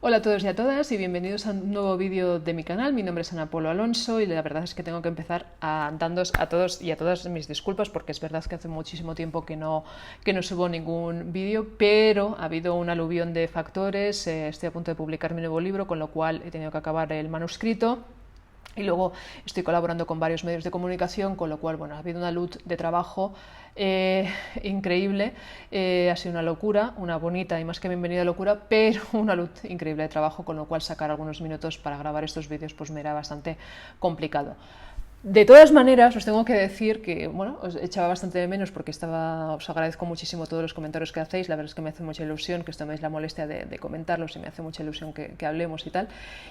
Hola a todos y a todas y bienvenidos a un nuevo vídeo de mi canal. Mi nombre es Ana Polo Alonso y la verdad es que tengo que empezar dándoos a todos y a todas mis disculpas porque es verdad que hace muchísimo tiempo que no subo ningún vídeo, pero ha habido un aluvión de factores. Estoy a punto de publicar mi nuevo libro, con lo cual he tenido que acabar el manuscrito. Y luego estoy colaborando con varios medios de comunicación, con lo cual, bueno, ha habido una luz de trabajo increíble. Ha sido una locura, una bonita y más que bienvenida locura, pero una luz increíble de trabajo, con lo cual sacar algunos minutos para grabar estos vídeos pues me era bastante complicado. De todas maneras, os tengo que decir que, bueno, os echaba bastante de menos porque os agradezco muchísimo todos los comentarios que hacéis. La verdad es que me hace mucha ilusión que os toméis la molestia de comentarlos y me hace mucha ilusión que hablemos y tal.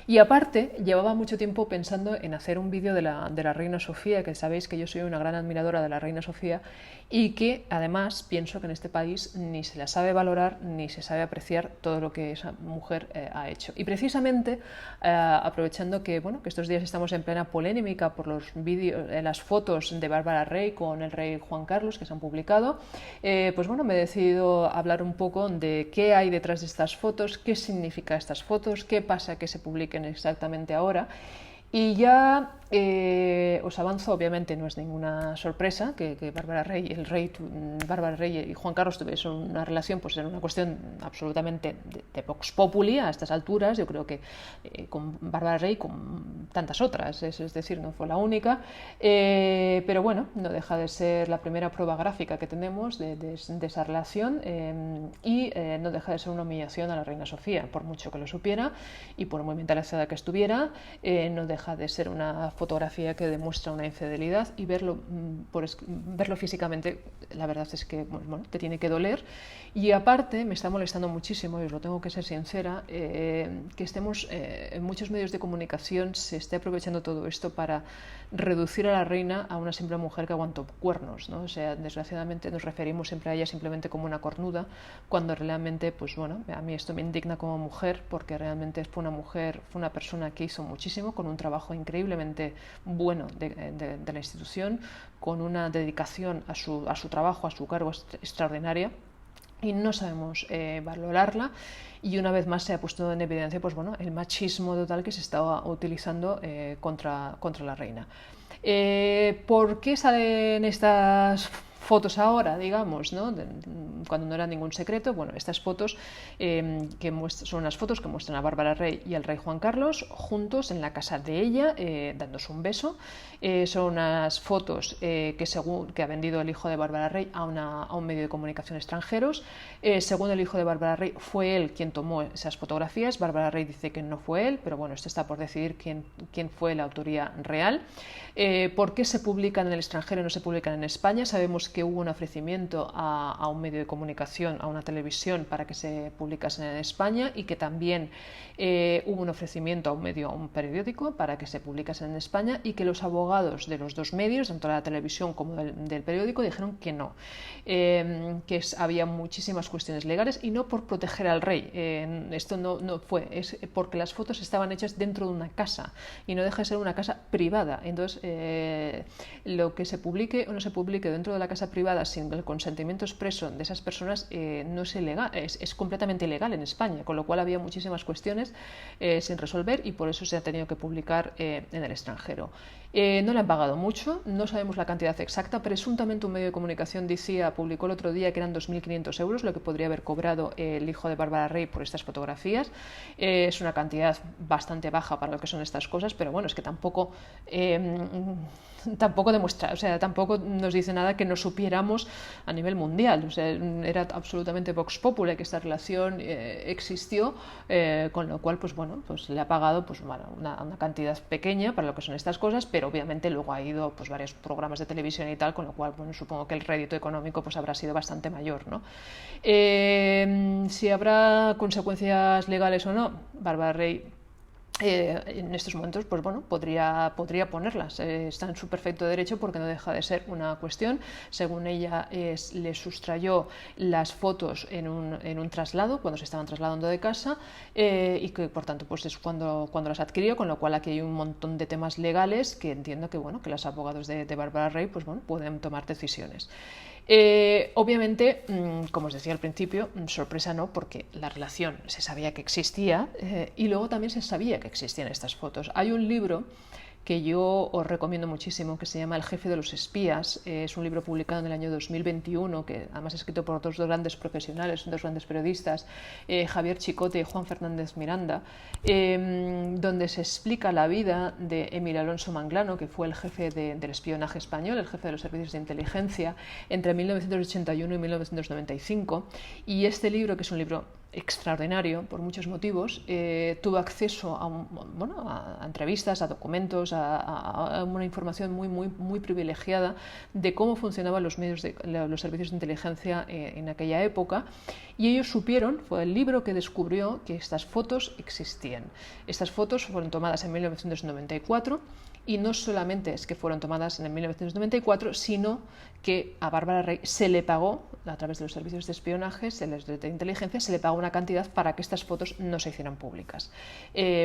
Y aparte, llevaba mucho tiempo pensando en hacer un vídeo de la Reina Sofía, que sabéis que yo soy una gran admiradora de la Reina Sofía y que además pienso que en este país ni se la sabe valorar ni se sabe apreciar todo lo que esa mujer ha hecho. Y precisamente, aprovechando que, bueno, que estos días estamos en plena polémica por los las fotos de Bárbara Rey con el rey Juan Carlos que se han publicado, pues bueno, me he decidido hablar un poco de qué hay detrás de estas fotos, qué significa estas fotos, qué pasa que se publiquen exactamente ahora. Y ya os avanzo, obviamente no es ninguna sorpresa que Bárbara Rey, Bárbara Rey y Juan Carlos tuviesen una relación, pues era una cuestión absolutamente de vox populi a estas alturas. Yo creo que con Bárbara Rey, con tantas otras, es decir, no fue la única, pero bueno, no deja de ser la primera prueba gráfica que tenemos de esa relación y no deja de ser una humillación a la Reina Sofía, por mucho que lo supiera y por muy mentalizada que estuviera. No deja de ser una fotografía que demuestra una infidelidad y verlo físicamente, la verdad es que bueno, te tiene que doler. Y aparte me está molestando muchísimo, y os lo tengo que ser sincera, que estemos en muchos medios de comunicación se esté aprovechando todo esto para reducir a la reina a una simple mujer que aguantó cuernos, ¿no? O sea, desgraciadamente nos referimos siempre a ella simplemente como una cornuda, cuando realmente, pues bueno, a mí esto me indigna como mujer, porque realmente fue una persona que hizo muchísimo, con un trabajo increíblemente bueno de la institución, con una dedicación a su trabajo, a su cargo extraordinaria, y no sabemos valorarla, y una vez más se ha puesto en evidencia, pues bueno, el machismo total que se estaba utilizando contra la reina. ¿Por qué salen estas fotos ahora, digamos, ¿no? Cuando no era ningún secreto? Bueno, estas fotos son unas fotos que muestran a Bárbara Rey y al rey Juan Carlos juntos en la casa de ella, dándose un beso. Son unas fotos que ha vendido el hijo de Bárbara Rey a un medio de comunicación extranjeros. Según el hijo de Bárbara Rey, fue él quien tomó esas fotografías. Bárbara Rey dice que no fue él, pero bueno, esto está por decidir quién fue la autoría real. ¿Por qué se publican en el extranjero y no se publican en España? Sabemos que hubo un ofrecimiento a un medio de comunicación, a una televisión, para que se publicasen en España, y que también hubo un ofrecimiento a un periódico para que se publicasen en España, y que los abogados de los dos medios, tanto de la televisión como del periódico, dijeron que no, había muchísimas cuestiones legales y no por proteger al rey. Esto no fue, es porque las fotos estaban hechas dentro de una casa y no deja de ser una casa privada. Entonces, lo que se publique o no se publique dentro de la casa privada sin el consentimiento expreso de esas personas no es ilegal, es completamente ilegal en España, con lo cual había muchísimas cuestiones sin resolver, y por eso se ha tenido que publicar en el extranjero. No le han pagado mucho, no sabemos la cantidad exacta. Presuntamente un medio de comunicación publicó el otro día que eran 2.500 euros lo que podría haber cobrado el hijo de Bárbara Rey por estas fotografías. Es una cantidad bastante baja para lo que son estas cosas, pero bueno, es que tampoco demuestra, o sea, tampoco nos dice nada que no supiéramos a nivel mundial. O sea, era absolutamente vox populi que esta relación existió, con lo cual, pues bueno, pues le ha pagado pues bueno, una cantidad pequeña para lo que son estas cosas, pero obviamente luego ha ido pues varios programas de televisión y tal, con lo cual, bueno, supongo que el rédito económico pues habrá sido bastante mayor, ¿no? Si habrá consecuencias legales o no, Bárbara Rey en estos momentos, pues bueno, podría ponerlas. Está en su perfecto derecho, porque no deja de ser una cuestión. Según ella, le sustrayó las fotos en un traslado, cuando se estaban trasladando de casa, y que por tanto pues es cuando las adquirió, con lo cual aquí hay un montón de temas legales que entiendo que, bueno, que los abogados de Bárbara Rey pues bueno, pueden tomar decisiones. Obviamente, como os decía al principio, sorpresa no, porque la relación se sabía que existía y luego también se sabía que existían estas fotos. Hay un libro que yo os recomiendo muchísimo, que se llama El jefe de los espías. Es un libro publicado en el año 2021, que además es escrito por dos grandes profesionales, dos grandes periodistas, Javier Chicote y Juan Fernández Miranda, donde se explica la vida de Emilio Alonso Manglano, que fue el jefe del espionaje español, el jefe de los servicios de inteligencia, entre 1981 y 1995. Y este libro, que es un libro extraordinario por muchos motivos, tuvo acceso a entrevistas, a documentos, a una información muy privilegiada de cómo funcionaban los servicios de inteligencia en aquella época, y ellos supieron, fue el libro que descubrió que estas fotos existían. Estas fotos fueron tomadas en 1994, y no solamente es que fueron tomadas en 1994, sino que a Bárbara Rey se le pagó, a través de los servicios de espionaje, de inteligencia, se le pagó una cantidad para que estas fotos no se hicieran públicas.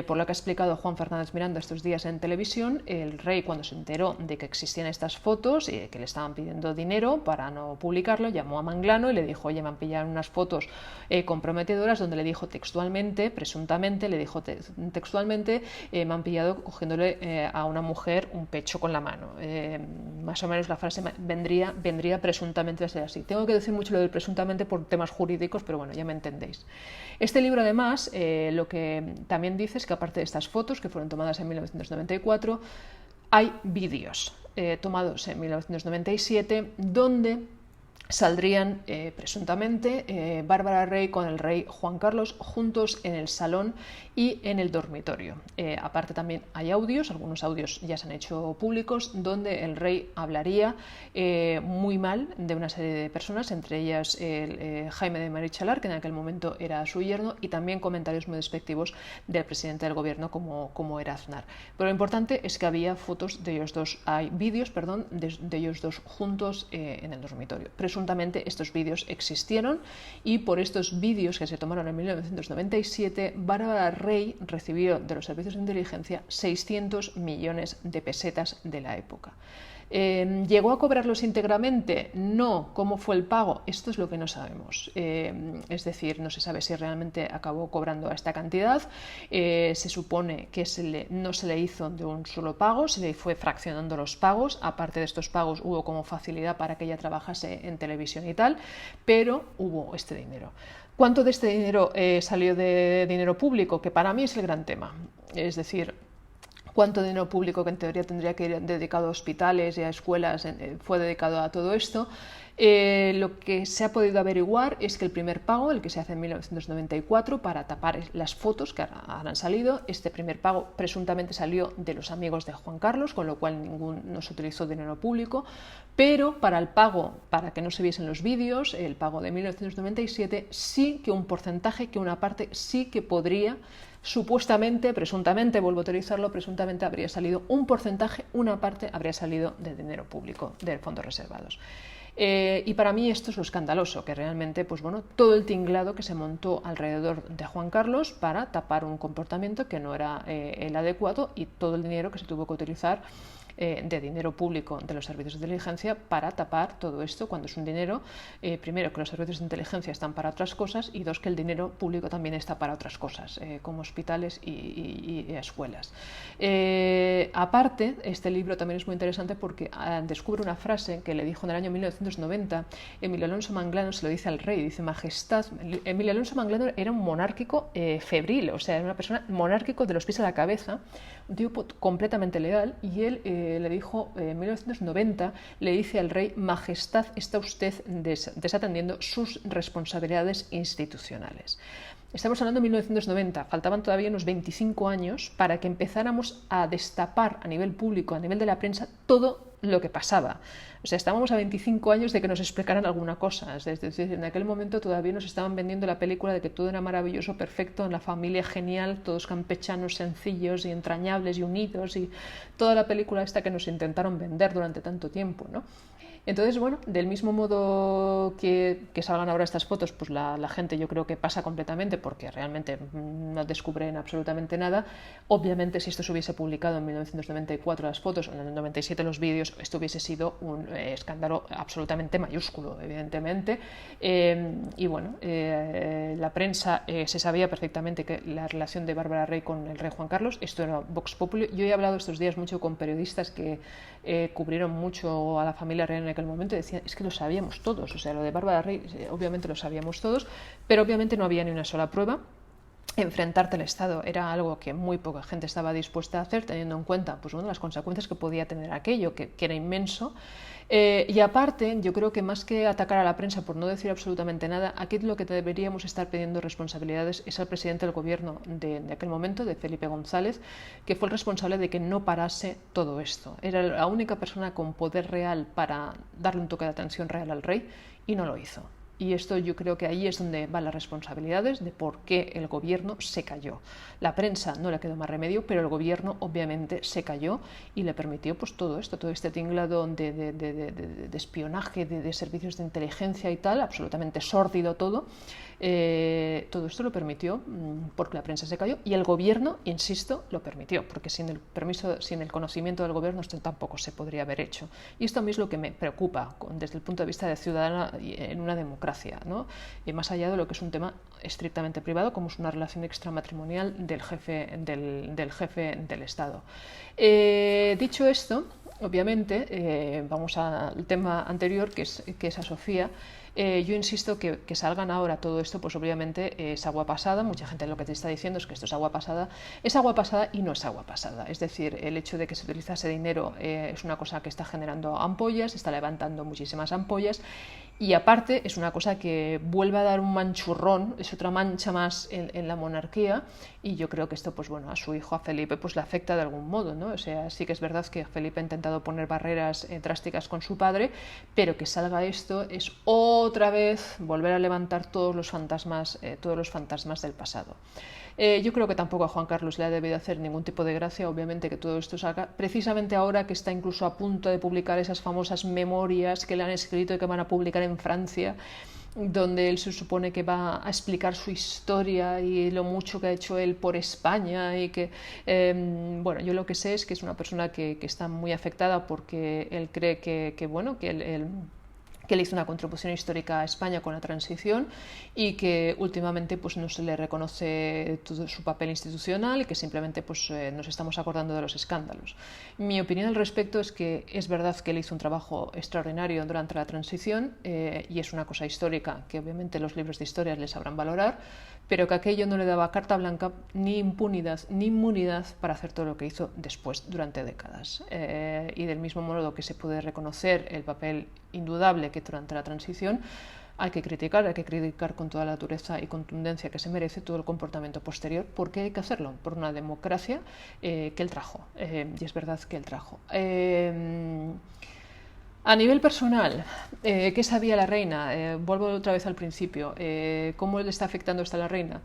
Por lo que ha explicado Juan Fernández Miranda estos días en televisión, el rey, cuando se enteró de que existían estas fotos y que le estaban pidiendo dinero para no publicarlo, llamó a Manglano y le dijo: oye, me han pillado unas fotos comprometedoras, donde le dijo textualmente, presuntamente, le dijo textualmente, me han pillado cogiéndole a una mujer un pecho con la mano. Más o menos la frase vendría presuntamente a ser así. Tengo que decir mucho lo del presuntamente por temas jurídicos, pero bueno, ya me entendéis. Este libro, además, lo que también dice es que, aparte de estas fotos que fueron tomadas en 1994, hay vídeos tomados en 1997 donde saldrían presuntamente Bárbara Rey con el rey Juan Carlos juntos en el salón y en el dormitorio. Aparte también hay audios, algunos audios ya se han hecho públicos, donde el rey hablaría muy mal de una serie de personas, entre ellas Jaime de Marichalar, que en aquel momento era su yerno, y también comentarios muy despectivos del presidente del gobierno como era Aznar. Pero lo importante es que había fotos de ellos dos, hay vídeos, perdón, de ellos dos juntos en el dormitorio. Presuntamente estos vídeos existieron, y por estos vídeos que se tomaron en 1997, Bárbara Rey recibió de los servicios de inteligencia 600 millones de pesetas de la época. ¿Llegó a cobrarlos íntegramente? No. ¿Cómo fue el pago? Esto es lo que no sabemos. Es decir, no se sabe si realmente acabó cobrando esta cantidad. Se supone que no se le hizo de un solo pago, se le fue fraccionando los pagos. Aparte de estos pagos, hubo como facilidad para que ella trabajase en televisión y tal, pero hubo este dinero. ¿Cuánto de este dinero salió de dinero público? Que para mí es el gran tema. Es decir, cuánto dinero público, que en teoría tendría que ir dedicado a hospitales y a escuelas, fue dedicado a todo esto. Lo que se ha podido averiguar es que el primer pago, el que se hace en 1994 para tapar las fotos que ahora han salido, este primer pago presuntamente salió de los amigos de Juan Carlos, con lo cual no se utilizó dinero público, pero para el pago, para que no se viesen los vídeos, el pago de 1997, sí que un porcentaje, que una parte sí que podría, supuestamente, presuntamente, vuelvo a utilizarlo, presuntamente habría salido un porcentaje, una parte habría salido del dinero público, de fondos reservados. Y para mí esto es lo escandaloso, que realmente, pues bueno, todo el tinglado que se montó alrededor de Juan Carlos para tapar un comportamiento que no era el adecuado, y todo el dinero que se tuvo que utilizar de dinero público de los servicios de inteligencia para tapar todo esto, cuando es un dinero, primero, que los servicios de inteligencia están para otras cosas, y dos, que el dinero público también está para otras cosas, como hospitales y escuelas. Aparte, este libro también es muy interesante porque descubre una frase que le dijo en el año 1990 Emilio Alonso Manglano, se lo dice al rey, dice: Majestad. Emilio Alonso Manglano era un monárquico febril, o sea, era una persona monárquico de los pies a la cabeza, un tipo completamente leal, y él le dijo en 1990, le dice al rey: Majestad, está usted desatendiendo sus responsabilidades institucionales. Estamos hablando de 1990, faltaban todavía unos 25 años para que empezáramos a destapar a nivel público, a nivel de la prensa, todo lo que pasaba. O sea, estábamos a 25 años de que nos explicaran alguna cosa. Es decir, en aquel momento todavía nos estaban vendiendo la película de que todo era maravilloso, perfecto, en la familia genial, todos campechanos sencillos y entrañables y unidos, y toda la película esta que nos intentaron vender durante tanto tiempo, ¿no? Entonces, bueno, del mismo modo que salgan ahora estas fotos, pues la gente yo creo que pasa completamente porque realmente no descubren absolutamente nada. Obviamente, si esto se hubiese publicado en 1994 las fotos o en el 97 los vídeos, esto hubiese sido un escándalo absolutamente mayúsculo, evidentemente. Y bueno, la prensa se sabía perfectamente que la relación de Bárbara Rey con el rey Juan Carlos, esto era Vox Populi. Yo he hablado estos días mucho con periodistas que cubrieron mucho a la familia real en aquel momento y decían, es que lo sabíamos todos, o sea, lo de Bárbara Rey obviamente lo sabíamos todos, pero obviamente no había ni una sola prueba. Enfrentarte al Estado era algo que muy poca gente estaba dispuesta a hacer, teniendo en cuenta pues, bueno, las consecuencias que podía tener aquello, que era inmenso. Y aparte, yo creo que más que atacar a la prensa por no decir absolutamente nada, aquí lo que deberíamos estar pidiendo responsabilidades es al presidente del gobierno de aquel momento, de Felipe González, que fue el responsable de que no parase todo esto. Era la única persona con poder real para darle un toque de atención real al rey y no lo hizo. Y esto yo creo que ahí es donde van las responsabilidades de por qué el gobierno se cayó. La prensa no le quedó más remedio, pero el gobierno obviamente se cayó y le permitió pues todo esto, todo este tinglado de espionaje, de servicios de inteligencia y tal, absolutamente sórdido todo. Todo esto lo permitió porque la prensa se cayó y el gobierno, insisto, lo permitió, porque sin el permiso, sin el conocimiento del gobierno esto tampoco se podría haber hecho. Y esto a mí es lo que me preocupa desde el punto de vista de ciudadana en una democracia, ¿no? Y más allá de lo que es un tema estrictamente privado, como es una relación extramatrimonial del jefe del Estado. Dicho esto, obviamente, vamos al tema anterior, que es a Sofía. Yo insisto que salgan ahora todo esto, pues obviamente es agua pasada. Mucha gente lo que te está diciendo es que esto es agua pasada y no es agua pasada. Es decir, el hecho de que se utilizase dinero es una cosa que está generando ampollas, está levantando muchísimas ampollas. Y aparte es una cosa que vuelve a dar un manchurrón, es otra mancha más en la monarquía, y yo creo que esto, pues bueno, a su hijo, a Felipe, pues le afecta de algún modo, ¿no? O sea, sí que es verdad que Felipe ha intentado poner barreras drásticas con su padre, pero que salga esto es otra vez volver a levantar todos los fantasmas del pasado. Yo creo que tampoco a Juan Carlos le ha debido hacer ningún tipo de gracia, obviamente, que todo esto salga, precisamente ahora que está incluso a punto de publicar esas famosas memorias que le han escrito y que van a publicar en Francia, donde él se supone que va a explicar su historia y lo mucho que ha hecho él por España y que, bueno, yo lo que sé es que es una persona que está muy afectada porque él cree que le hizo una contribución histórica a España con la transición y que últimamente pues, no se le reconoce todo su papel institucional y que simplemente pues, nos estamos acordando de los escándalos. Mi opinión al respecto es que es verdad que él hizo un trabajo extraordinario durante la transición y es una cosa histórica que obviamente los libros de historia les sabrán valorar, pero que aquello no le daba carta blanca ni impunidad ni inmunidad para hacer todo lo que hizo después durante décadas. Y del mismo modo que se puede reconocer el papel indudable que durante la transición, hay que criticar con toda la dureza y contundencia que se merece todo el comportamiento posterior, porque hay que hacerlo por una democracia que él trajo, y es verdad que él trajo. A nivel personal, ¿qué sabía la reina? Vuelvo otra vez al principio. ¿Cómo le está afectando esto a la reina?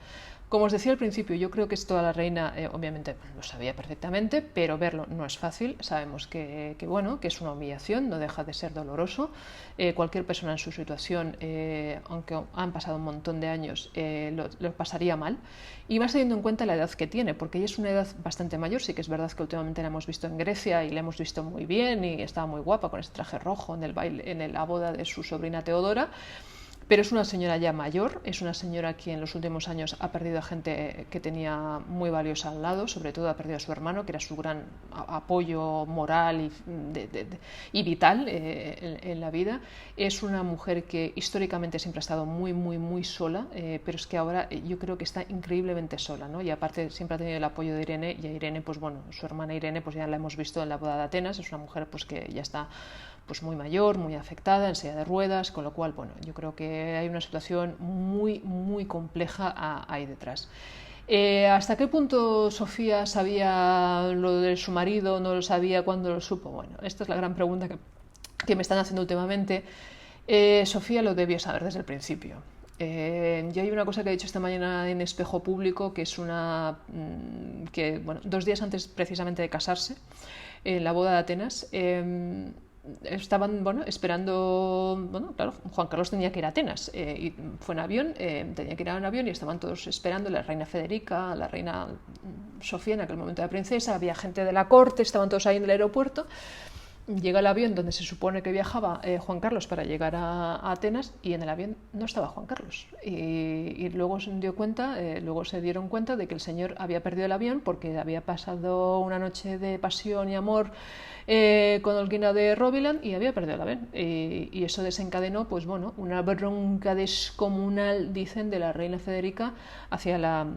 Como os decía al principio, yo creo que esto a la reina, obviamente lo sabía perfectamente, pero verlo no es fácil. Sabemos que es una humillación, no deja de ser doloroso. Cualquier persona en su situación, aunque han pasado un montón de años, lo pasaría mal. Y más teniendo en cuenta la edad que tiene, porque ella es una edad bastante mayor. Sí que es verdad que últimamente la hemos visto en Grecia y la hemos visto muy bien y estaba muy guapa con ese traje rojo en el baile, en la boda de su sobrina Teodora. Pero es una señora ya mayor, es una señora que en los últimos años ha perdido a gente que tenía muy valiosa al lado, sobre todo ha perdido a su hermano, que era su gran apoyo moral y vital en la vida. Es una mujer que históricamente siempre ha estado muy sola, pero es que ahora yo creo que está increíblemente sola, ¿no? Y aparte siempre ha tenido el apoyo de Irene, y a Irene, pues bueno, su hermana Irene, pues ya la hemos visto en la boda de Atenas, es una mujer pues que ya está pues muy mayor, muy afectada, en silla de ruedas, con lo cual, bueno, yo creo que hay una situación muy compleja ahí detrás. ¿Hasta qué punto Sofía sabía lo de su marido, no lo sabía, cuándo lo supo? Bueno, esta es la gran pregunta que me están haciendo últimamente. Sofía lo debió saber desde el principio. Yo hay una cosa que he dicho esta mañana en Espejo Público, que es que, bueno, 2 días antes precisamente de casarse, en la boda de Atenas, estaban esperando, claro, Juan Carlos tenía que ir a Atenas, y fue en avión, tenía que ir en avión y estaban todos esperando, la reina Federica, la reina Sofía, en aquel momento la princesa, había gente de la corte, estaban todos ahí en el aeropuerto. Llega el avión donde se supone que viajaba Juan Carlos para llegar a Atenas, y en el avión no estaba Juan Carlos. Y luego luego se dieron cuenta de que el señor había perdido el avión porque había pasado una noche de pasión y amor con Olguina de Roviland y había perdido el avión. Y eso desencadenó, pues bueno, una bronca descomunal, dicen, de la reina Federica hacia la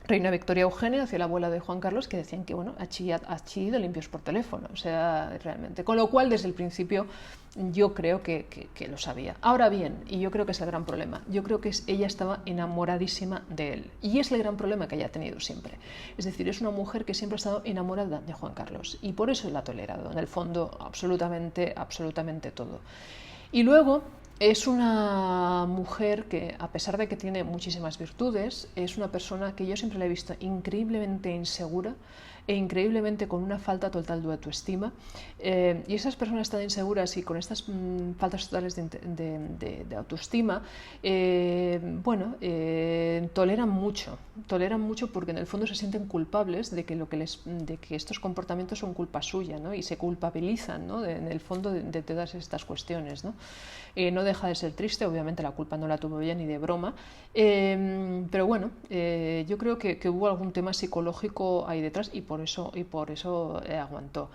reina Victoria Eugenia, hacia la abuela de Juan Carlos, que decían que ha chillido limpios por teléfono, o sea, realmente. Con lo cual, desde el principio, yo creo que lo sabía. Ahora bien, y yo creo que es el gran problema, yo creo que ella estaba enamoradísima de él, y es el gran problema que ella ha tenido siempre. Es decir, es una mujer que siempre ha estado enamorada de Juan Carlos, y por eso la ha tolerado, en el fondo, absolutamente, absolutamente todo. Y luego es una mujer que, a pesar de que tiene muchísimas virtudes, es una persona que yo siempre la he visto increíblemente insegura e increíblemente con una falta total de autoestima. Y esas personas tan inseguras y con estas faltas totales de autoestima, toleran mucho porque en el fondo se sienten culpables de que estos comportamientos son culpa suya, ¿no? Y se culpabilizan, ¿no? En el fondo de todas estas cuestiones, ¿no? No deja de ser triste, obviamente la culpa no la tuvo ella ni de broma, pero bueno, yo creo que hubo algún tema psicológico ahí detrás y por eso aguantó.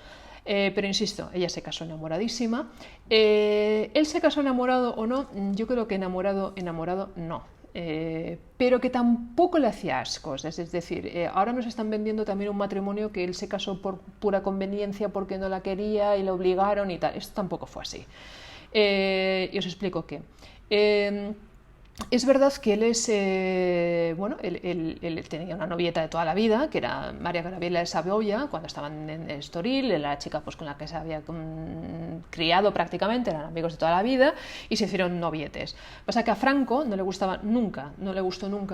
Pero insisto, ella se casó enamoradísima. ¿Él se casó enamorado o no? Yo creo que enamorado no. Pero que tampoco le hacía ascos, es decir, ahora nos están vendiendo también un matrimonio que él se casó por pura conveniencia porque no la quería y la obligaron y tal. Esto tampoco fue así. Y os explico qué. Es verdad que él él tenía una novieta de toda la vida, que era María Gabriela de Saboya, cuando estaban en Estoril, la chica pues, con la que se había criado prácticamente, eran amigos de toda la vida, y se hicieron novietes. Pasa que a Franco no le gustó nunca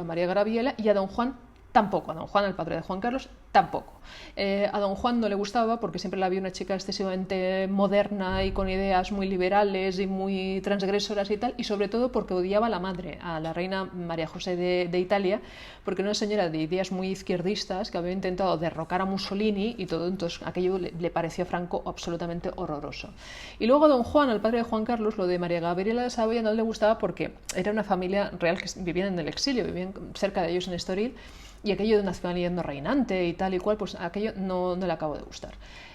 María Gabriela, y a don Juan tampoco, a don Juan, el padre de Juan Carlos, tampoco. A don Juan no le gustaba porque siempre la vio una chica excesivamente moderna y con ideas muy liberales y muy transgresoras y tal, y sobre todo porque odiaba a la madre, a la reina María José de Italia, porque era una señora de ideas muy izquierdistas que había intentado derrocar a Mussolini y todo, entonces aquello le pareció a Franco absolutamente horroroso. Y luego a don Juan, al padre de Juan Carlos, lo de María Gabriela de Saboya no le gustaba porque era una familia real que vivían en el exilio, vivían cerca de ellos en Estoril, y aquello de una familia no reinante y tal y cual, pues aquello no le acabó de gustar.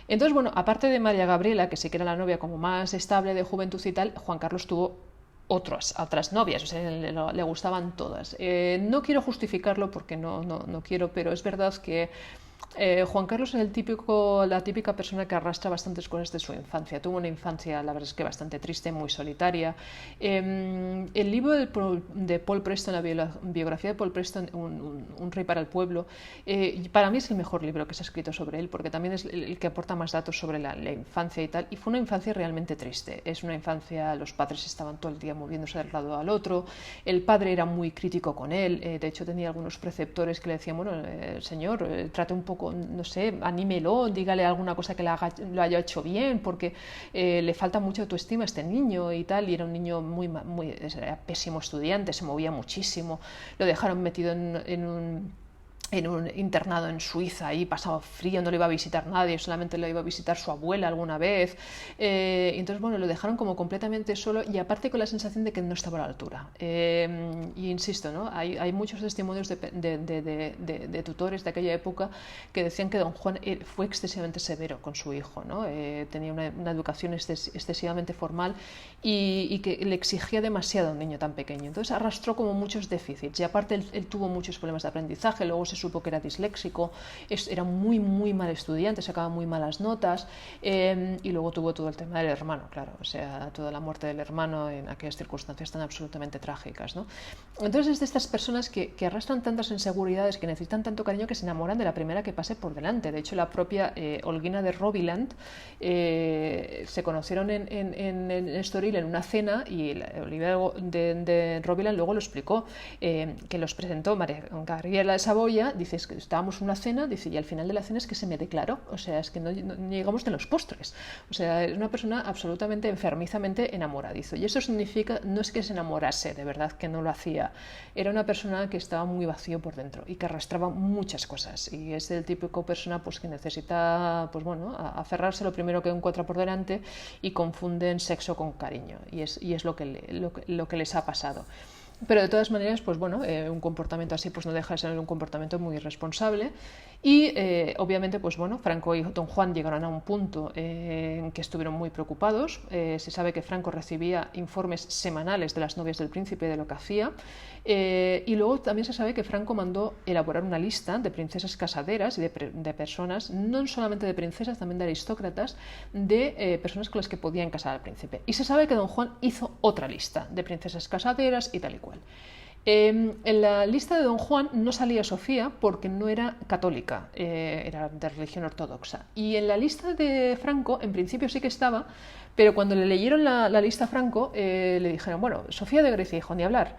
Entonces, bueno, aparte de María Gabriela, que sí que era la novia como más estable de juventud y tal, Juan Carlos tuvo otras novias, o sea, le gustaban todas. No quiero justificarlo porque no quiero, pero es verdad que Juan Carlos es la típica persona que arrastra bastantes cosas de su infancia. Tuvo una infancia, la verdad es que bastante triste, muy solitaria. El libro de Paul Preston, la biografía de Paul Preston, un rey para el pueblo, para mí es el mejor libro que se ha escrito sobre él, porque también es el que aporta más datos sobre la infancia y tal. Y fue una infancia realmente triste. Es una infancia, los padres estaban todo el día moviéndose de un lado al otro. El padre era muy crítico con él. De hecho, tenía algunos preceptores que le decían, bueno, señor, trate un poco, no sé, anímelo, dígale alguna cosa que lo haya hecho bien, porque le falta mucha autoestima a este niño y tal, y era un niño era pésimo estudiante, se movía muchísimo, lo dejaron metido en un internado en Suiza, y pasaba frío, no le iba a visitar nadie, solamente le iba a visitar su abuela alguna vez. Entonces, bueno, lo dejaron como completamente solo, y aparte con la sensación de que no estaba a la altura. Y insisto, ¿no? Hay muchos testimonios de tutores de aquella época que decían que don Juan fue excesivamente severo con su hijo, ¿no? Tenía una educación excesivamente formal y que le exigía demasiado a un niño tan pequeño. Entonces arrastró como muchos déficits, y aparte él tuvo muchos problemas de aprendizaje, luego se supo que era disléxico, era muy mal estudiante, sacaba muy malas notas, y luego tuvo todo el tema del hermano, claro, o sea, toda la muerte del hermano en aquellas circunstancias tan absolutamente trágicas, ¿no? Entonces es de estas personas que arrastran tantas inseguridades, que necesitan tanto cariño, que se enamoran de la primera que pase por delante. De hecho, la propia Olguina de Roviland se conocieron en Estoril en una cena, y Olivia de Roviland luego lo explicó, que los presentó María Gabriela de Saboya día, dice, es que estábamos en una cena, dice, y al final de la cena es que se me declaró, o sea, es que no llegamos de los postres, o sea, es una persona absolutamente enfermizamente enamoradizo, y eso significa, no es que se enamorase, de verdad que no lo hacía, era una persona que estaba muy vacío por dentro y que arrastraba muchas cosas, y es el típico persona pues que necesita, pues bueno, aferrarse lo primero que encuentra por delante y confunden sexo con cariño, y es lo que les ha pasado. Pero de todas maneras, pues bueno, un comportamiento así pues no deja de ser un comportamiento muy irresponsable y obviamente, pues bueno, Franco y Don Juan llegaron a un punto en que estuvieron muy preocupados. Se sabe que Franco recibía informes semanales de las novias del príncipe de lo que hacía y luego también se sabe que Franco mandó elaborar una lista de princesas casaderas y de personas, no solamente de princesas, también de aristócratas, de personas con las que podían casar al príncipe. Y se sabe que Don Juan hizo otra lista de princesas casaderas y tal y cual. En la lista de Don Juan no salía Sofía porque no era católica, era de religión ortodoxa. Y en la lista de Franco, en principio sí que estaba, pero cuando le leyeron la lista a Franco, le dijeron, bueno, Sofía de Grecia, hijo, ni hablar,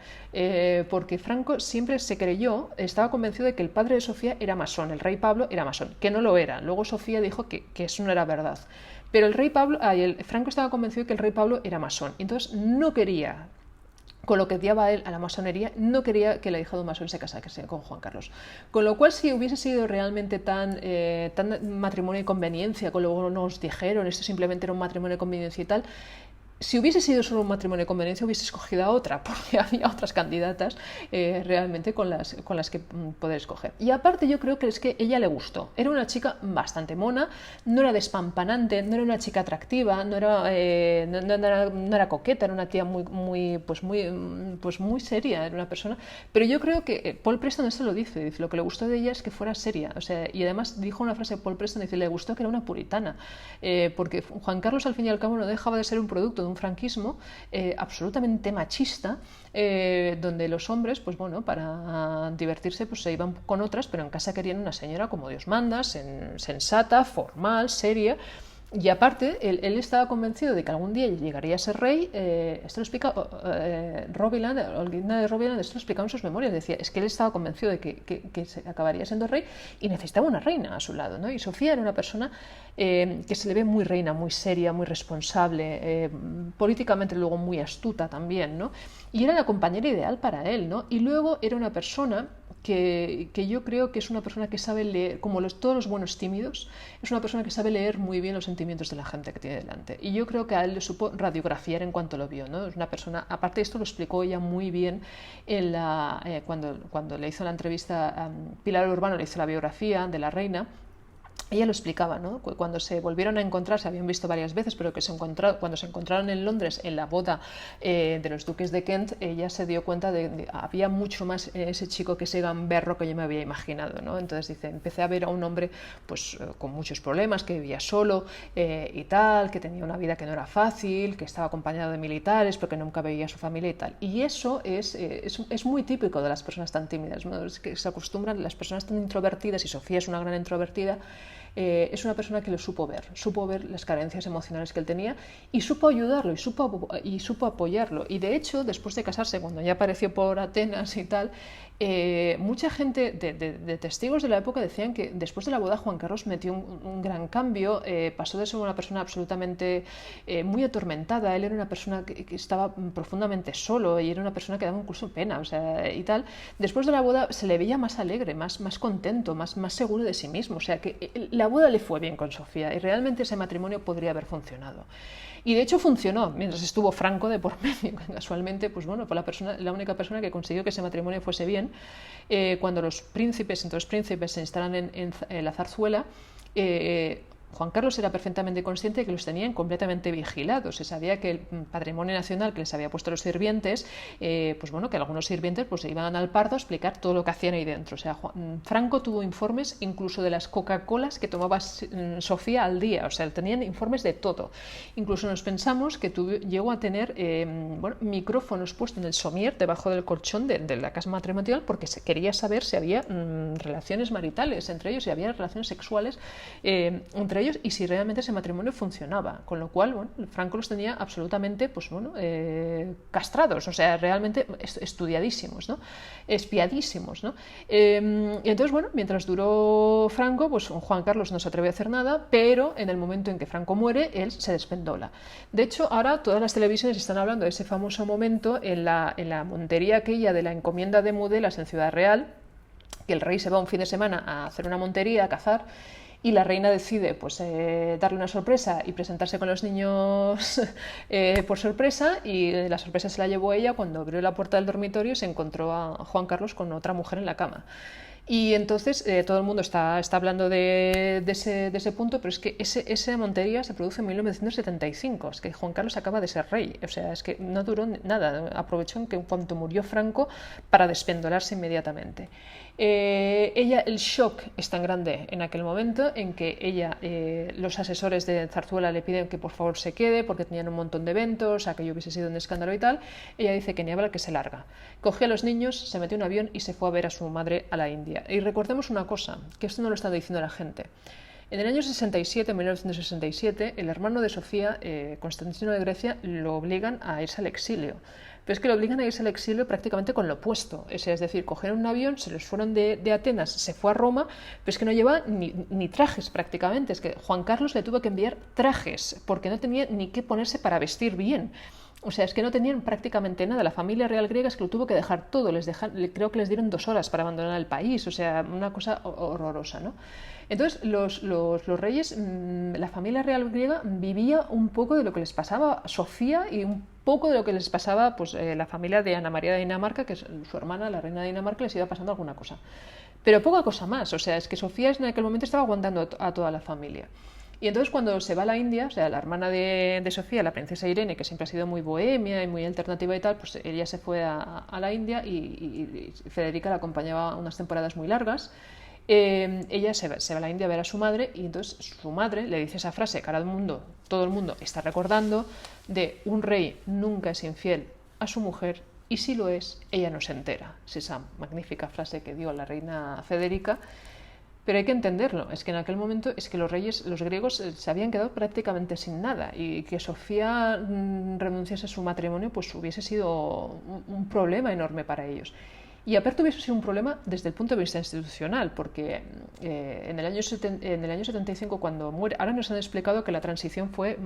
porque Franco siempre se creyó, estaba convencido de que el padre de Sofía era masón, el rey Pablo era masón, que no lo era. Luego Sofía dijo que eso no era verdad. Pero Franco estaba convencido de que el rey Pablo era masón, entonces no quería, con lo que odiaba a él a la masonería, no quería que la hija de un masón se casase con Juan Carlos. Con lo cual, si hubiese sido realmente tan matrimonio de conveniencia, como luego nos dijeron, esto simplemente era un matrimonio de conveniencia y tal, si hubiese sido solo un matrimonio de conveniencia, hubiese escogido a otra, porque había otras candidatas realmente con las que poder escoger. Y aparte yo creo que es que ella le gustó. Era una chica bastante mona, no era despampanante, no era una chica atractiva, no era coqueta, era una tía muy seria, era una persona. Pero yo creo que Paul Preston eso lo dice, lo que le gustó de ella es que fuera seria. O sea, y además dijo una frase de Paul Preston, dice, le gustó que era una puritana, porque Juan Carlos al fin y al cabo no dejaba de ser un producto de un franquismo absolutamente machista, donde los hombres, pues bueno, para divertirse pues se iban con otras, pero en casa querían una señora como Dios manda, sensata, formal, seria. Y aparte, él estaba convencido de que algún día llegaría a ser rey. Esto lo explica Robiland, Olguina de Robiland, esto lo explicaba en sus memorias. Decía, es que él estaba convencido de que se acabaría siendo rey y necesitaba una reina a su lado, ¿no? Y Sofía era una persona que se le ve muy reina, muy seria, muy responsable, políticamente luego muy astuta también, ¿no? Y era la compañera ideal para él, ¿no? Y luego era una persona que yo creo que es una persona que sabe leer, como todos los buenos tímidos, es una persona que sabe leer muy bien los sentimientos de la gente que tiene delante. Y yo creo que a él le supo radiografiar en cuanto lo vio, ¿no? Es una persona, aparte de esto lo explicó ella muy bien cuando le hizo la entrevista, Pilar Urbano le hizo la biografía de la reina. Ella lo explicaba, ¿no? Cuando se volvieron a encontrar, se habían visto varias veces, pero que cuando se encontraron en Londres en la boda de los duques de Kent, ella se dio cuenta de que había mucho más en ese chico que ese gamberro que yo me había imaginado, ¿no? Entonces dice, empecé a ver a un hombre pues con muchos problemas, que vivía solo y tal, que tenía una vida que no era fácil, que estaba acompañado de militares, pero que nunca veía a su familia y tal. Y eso es muy típico de las personas tan tímidas, ¿no? Es que se acostumbran, las personas tan introvertidas, y Sofía es una gran introvertida, es una persona que lo supo ver las carencias emocionales que él tenía y supo ayudarlo y supo apoyarlo. Y de hecho, después de casarse, cuando ya apareció por Atenas y tal, mucha gente de testigos de la época decían que después de la boda Juan Carlos metió un gran cambio, pasó de ser una persona absolutamente muy atormentada. Él era una persona que estaba profundamente solo y era una persona que daba incluso pena, o sea, y tal. Después de la boda se le veía más alegre, más contento, más seguro de sí mismo. O sea, que la boda le fue bien con Sofía y realmente ese matrimonio podría haber funcionado. Y de hecho funcionó, mientras estuvo Franco de por medio, casualmente, pues bueno, la única persona que consiguió que ese matrimonio fuese bien. Cuando los príncipes se instalan en la zarzuela, Juan Carlos era perfectamente consciente de que los tenían completamente vigilados. Se sabía que el patrimonio nacional que les había puesto los sirvientes, pues bueno, que algunos sirvientes pues se iban al Pardo a explicar todo lo que hacían ahí dentro. O sea, Franco tuvo informes incluso de las Coca-Colas que tomaba Sofía al día. O sea, tenían informes de todo. Incluso nos pensamos que llegó a tener micrófonos puestos en el somier, debajo del colchón de la casa matrimonial, porque se quería saber si había relaciones maritales entre ellos, si había relaciones sexuales entre ellos, ellos y si realmente ese matrimonio funcionaba, con lo cual, bueno, Franco los tenía absolutamente, pues bueno, castrados, o sea, realmente estudiadísimos, ¿no? Espiadísimos, ¿no? Y entonces, bueno, mientras duró Franco, pues Juan Carlos no se atrevió a hacer nada, pero en el momento en que Franco muere, él se despendola. De hecho, ahora todas las televisiones están hablando de ese famoso momento en la montería aquella de la encomienda de Mudelas en Ciudad Real, que el rey se va un fin de semana a hacer una montería, a cazar, y la reina decide pues, darle una sorpresa y presentarse con los niños por sorpresa, y la sorpresa se la llevó ella cuando abrió la puerta del dormitorio y se encontró a Juan Carlos con otra mujer en la cama. Y entonces todo el mundo está hablando de ese punto, pero es que esa montería se produce en 1975, es que Juan Carlos acaba de ser rey, o sea, es que no duró nada, aprovechó en que cuando murió Franco para despendolarse inmediatamente. Ella, el shock es tan grande en aquel momento en que ella, los asesores de Zarzuela le piden que por favor se quede porque tenían un montón de eventos, aquello hubiese sido un escándalo y tal. Ella dice que ni habla, que se larga. Cogió a los niños, se metió en un avión y se fue a ver a su madre a la India. Y recordemos una cosa, que esto no lo está diciendo la gente. En el año 67, 1967, el hermano de Sofía, Constantino de Grecia, lo obligan a irse al exilio. Pero es que lo obligan a irse al exilio prácticamente con lo opuesto. Es decir, cogieron un avión, se los fueron de Atenas, se fue a Roma, pero es que no lleva ni trajes prácticamente. Es que Juan Carlos le tuvo que enviar trajes, porque no tenía ni qué ponerse para vestir bien. O sea, es que no tenían prácticamente nada. La familia real griega es que lo tuvo que dejar todo. Creo que les dieron 2 horas para abandonar el país. O sea, una cosa horrorosa, ¿no? Entonces, los reyes, la familia real griega vivía un poco de lo que les pasaba a Sofía y un poco de lo que les pasaba pues, la familia de Ana María de Dinamarca, que es su hermana, la reina de Dinamarca, les iba pasando alguna cosa. Pero poca cosa más. O sea, es que Sofía en aquel momento estaba aguantando a toda la familia. Y entonces cuando se va a la India, o sea, la hermana de Sofía, la princesa Irene, que siempre ha sido muy bohemia y muy alternativa y tal, pues ella se fue a la India y Federica la acompañaba unas temporadas muy largas. Ella se va a la India a ver a su madre y entonces su madre le dice esa frase que ahora todo el mundo está recordando, de un rey nunca es infiel a su mujer y si lo es, ella no se entera. Es esa magnífica frase que dio la reina Federica. Pero hay que entenderlo, es que en aquel momento es que los reyes, los griegos, se habían quedado prácticamente sin nada y que Sofía renunciase a su matrimonio pues hubiese sido un problema enorme para ellos. Y aparte hubiese sido un problema desde el punto de vista institucional, porque en el año 75 cuando muere, ahora nos han explicado que la transición fue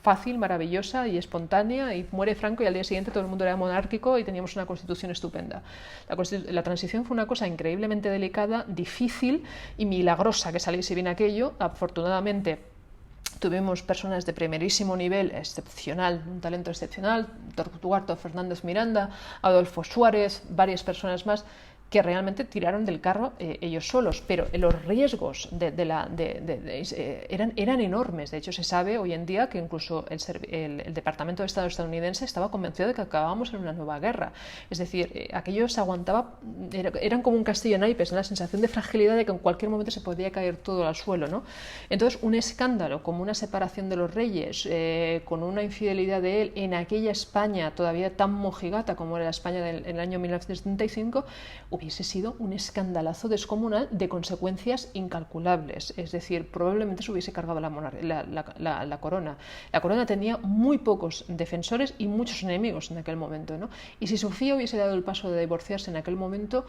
fácil, maravillosa y espontánea, y muere Franco y al día siguiente todo el mundo era monárquico y teníamos una constitución estupenda. La transición fue una cosa increíblemente delicada, difícil y milagrosa que saliese bien aquello. Afortunadamente tuvimos personas de primerísimo nivel, excepcional, un talento excepcional, Torcuato Fernández Miranda, Adolfo Suárez, varias personas más, que realmente tiraron del carro ellos solos, pero los riesgos eran enormes. De hecho, se sabe hoy en día que incluso el Departamento de Estado estadounidense estaba convencido de que acabábamos en una nueva guerra. Es decir, aquello se aguantaba, eran como un castillo en naipes, la sensación de fragilidad de que en cualquier momento se podía caer todo al suelo, ¿no? Entonces, un escándalo como una separación de los reyes, con una infidelidad de él en aquella España todavía tan mojigata como era la España del año 1975, hubiese sido un escandalazo descomunal de consecuencias incalculables. Es decir, probablemente se hubiese cargado la corona. La corona tenía muy pocos defensores y muchos enemigos en aquel momento, ¿no? Y si Sofía hubiese dado el paso de divorciarse en aquel momento,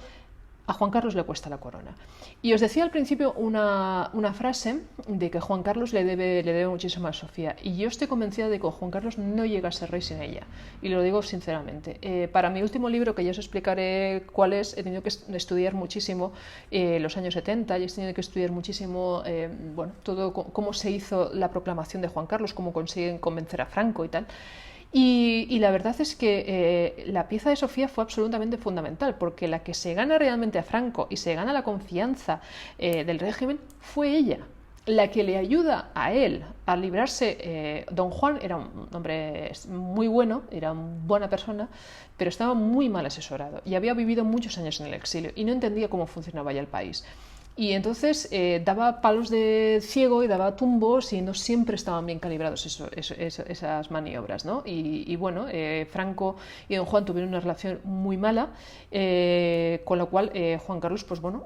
a Juan Carlos le cuesta la corona. Y os decía al principio una frase de que Juan Carlos le debe muchísimo a Sofía. Y yo estoy convencida de que Juan Carlos no llega a ser rey sin ella. Y lo digo sinceramente. Para mi último libro, que ya os explicaré cuál es, he tenido que estudiar muchísimo los años 70 y he tenido que estudiar muchísimo todo cómo se hizo la proclamación de Juan Carlos, cómo consiguen convencer a Franco y tal. Y la verdad es que la pieza de Sofía fue absolutamente fundamental, porque la que se gana realmente a Franco y se gana la confianza del régimen fue ella. La que le ayuda a él a librarse, don Juan era un hombre muy bueno, era una buena persona, pero estaba muy mal asesorado y había vivido muchos años en el exilio y no entendía cómo funcionaba ya el país. y entonces daba palos de ciego y daba tumbos y no siempre estaban bien calibrados esas maniobras, ¿no? Y bueno, Franco y don Juan tuvieron una relación muy mala, con lo cual Juan Carlos pues bueno,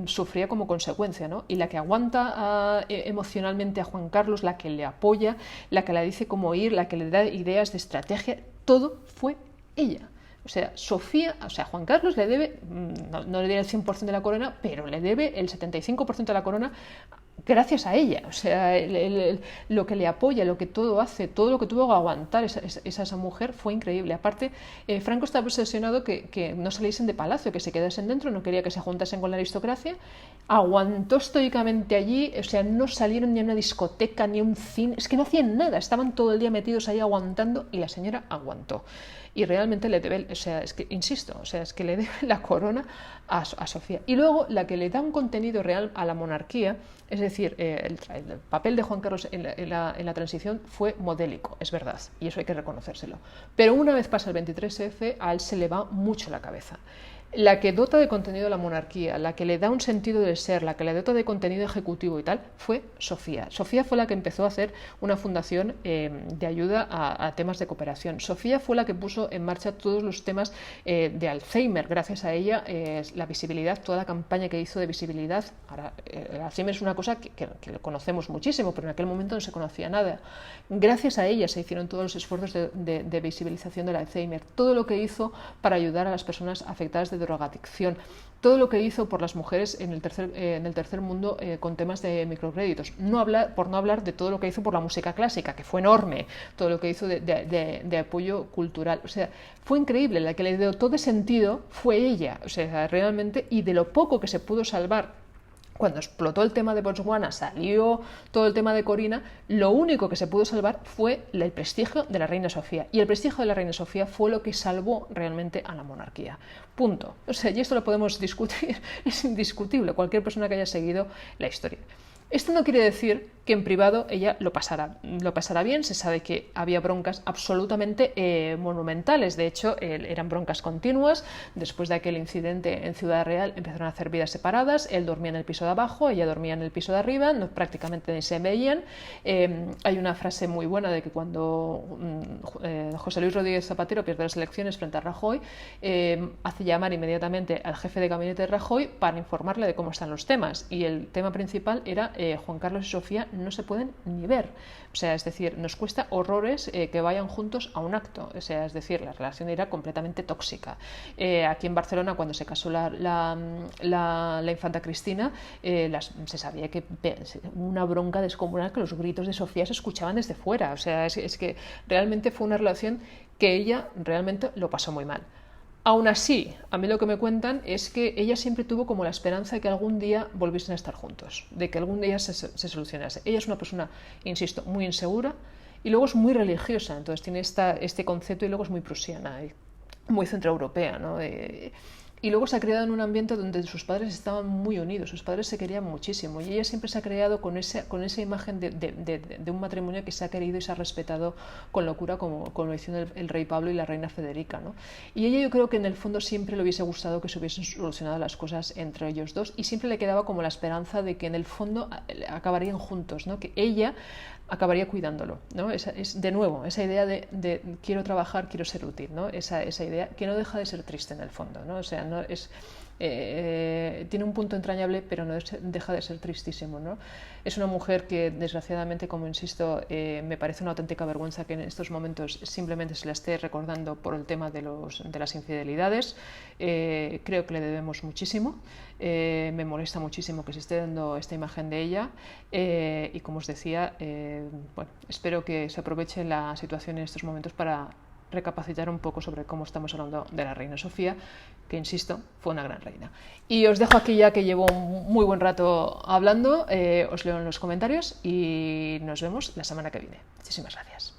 sufría como consecuencia, ¿no? Y la que aguanta emocionalmente a Juan Carlos, la que le apoya, la que le dice cómo ir, la que le da ideas de estrategia, todo fue ella. O sea, Juan Carlos le debe, no le debe el 100% de la corona, pero le debe el 75% de la corona gracias a ella. O sea, lo que le apoya, lo que todo hace, todo lo que tuvo que aguantar esa mujer fue increíble. Aparte, Franco estaba obsesionado que no saliesen de palacio, que se quedasen dentro, no quería que se juntasen con la aristocracia. Aguantó estoicamente allí, o sea, no salieron ni a una discoteca, ni a un cine, es que no hacían nada, estaban todo el día metidos ahí aguantando y la señora aguantó. Y realmente le debe, o sea, es que, insisto, o sea, es que le debe la corona a Sofía. Y luego la que le da un contenido real a la monarquía, es decir, el papel de Juan Carlos en la transición fue modélico, es verdad, y eso hay que reconocérselo. Pero una vez pasa el 23F, a él se le va mucho la cabeza. La que dota de contenido a la monarquía, la que le da un sentido de ser, la que le dota de contenido ejecutivo y tal, fue Sofía. Sofía fue la que empezó a hacer una fundación de ayuda a temas de cooperación. Sofía fue la que puso en marcha todos los temas de Alzheimer. Gracias a ella, la visibilidad, toda la campaña que hizo de visibilidad. Ahora, el Alzheimer es una cosa que conocemos muchísimo, pero en aquel momento no se conocía nada. Gracias a ella se hicieron todos los esfuerzos de visibilización del Alzheimer. Todo lo que hizo para ayudar a las personas afectadas de drogadicción, todo lo que hizo por las mujeres en el tercer mundo con temas de microcréditos, por no hablar de todo lo que hizo por la música clásica, que fue enorme, todo lo que hizo de apoyo cultural. O sea, fue increíble, la que le dio todo sentido fue ella, o sea, realmente, y de lo poco que se pudo salvar. Cuando explotó el tema de Botswana, salió todo el tema de Corina, lo único que se pudo salvar fue el prestigio de la reina Sofía. Y el prestigio de la reina Sofía fue lo que salvó realmente a la monarquía. Punto. O sea, y esto lo podemos discutir, es indiscutible, cualquier persona que haya seguido la historia. Esto no quiere decir que en privado ella lo pasará bien. Se sabe que había broncas absolutamente monumentales. De hecho, eran broncas continuas. Después de aquel incidente en Ciudad Real empezaron a hacer vidas separadas. Él dormía en el piso de abajo, ella dormía en el piso de arriba, prácticamente ni se veían. Hay una frase muy buena de que cuando José Luis Rodríguez Zapatero pierde las elecciones frente a Rajoy, hace llamar inmediatamente al jefe de gabinete de Rajoy para informarle de cómo están los temas. Y el tema principal era Juan Carlos y Sofía no se pueden ni ver. O sea, es decir, nos cuesta horrores que vayan juntos a un acto. O sea, es decir, la relación era completamente tóxica. Aquí en Barcelona, cuando se casó la infanta Cristina, se sabía que una bronca descomunal, que los gritos de Sofía se escuchaban desde fuera. O sea, es que realmente fue una relación que ella realmente lo pasó muy mal. Aún así, a mí lo que me cuentan es que ella siempre tuvo como la esperanza de que algún día volviesen a estar juntos, de que algún día se solucionase. Ella es una persona, insisto, muy insegura y luego es muy religiosa, entonces tiene este concepto y luego es muy prusiana, muy centroeuropea, ¿no? Y luego se ha criado en un ambiente donde sus padres estaban muy unidos, sus padres se querían muchísimo y ella siempre se ha creado con esa imagen de un matrimonio que se ha querido y se ha respetado con locura como lo hicieron el rey Pablo y la reina Federica, ¿no? Y ella, yo creo que en el fondo siempre le hubiese gustado que se hubiesen solucionado las cosas entre ellos dos y siempre le quedaba como la esperanza de que en el fondo acabarían juntos, ¿no? Que ella acabaría cuidándolo, ¿no? Es de nuevo esa idea de quiero trabajar, quiero ser útil, ¿no? Esa idea que no deja de ser triste en el fondo, ¿no? O sea, no es tiene un punto entrañable, pero no deja de ser tristísimo, ¿no? Es una mujer que, desgraciadamente, como insisto, me parece una auténtica vergüenza que en estos momentos simplemente se la esté recordando por el tema de las infidelidades. Creo que le debemos muchísimo. Me molesta muchísimo que se esté dando esta imagen de ella y, como os decía, bueno, espero que se aproveche la situación en estos momentos para recapacitar un poco sobre cómo estamos hablando de la reina Sofía, que, insisto, fue una gran reina. Y os dejo aquí ya que llevo un muy buen rato hablando, os leo en los comentarios y nos vemos la semana que viene. Muchísimas gracias.